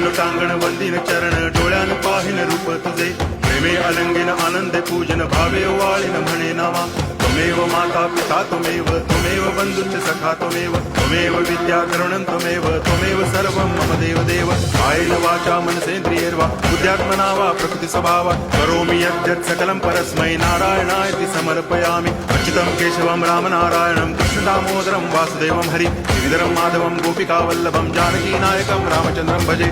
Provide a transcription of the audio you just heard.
लोटांगण वंदिन चरण डोळ्यान पाहिन रूप तुझे प्रेमे अलंगिन आनंद पूजन भावे वाळीन म्हणे नामा त्वमेव माता पिता त्वमेव बंधुश्च सखा त्वमेव विद्या करुणं त्वमेव सर्वं मम देव कायेन वाचा मनसेन्द्रियैर्वा बुद्ध्यात्मना वा प्रकृति स्वभावात् करोमि यद्यत् सकलं परस्मै नारायणायति समर्पयामि अच्युतं केशवं रामनारायणं कृष्णदामोदरं वासुदेवं हरि गिरिधरं माधवं गोपिकावल्लभं जानकीनायकं रामचन्द्रं भजे।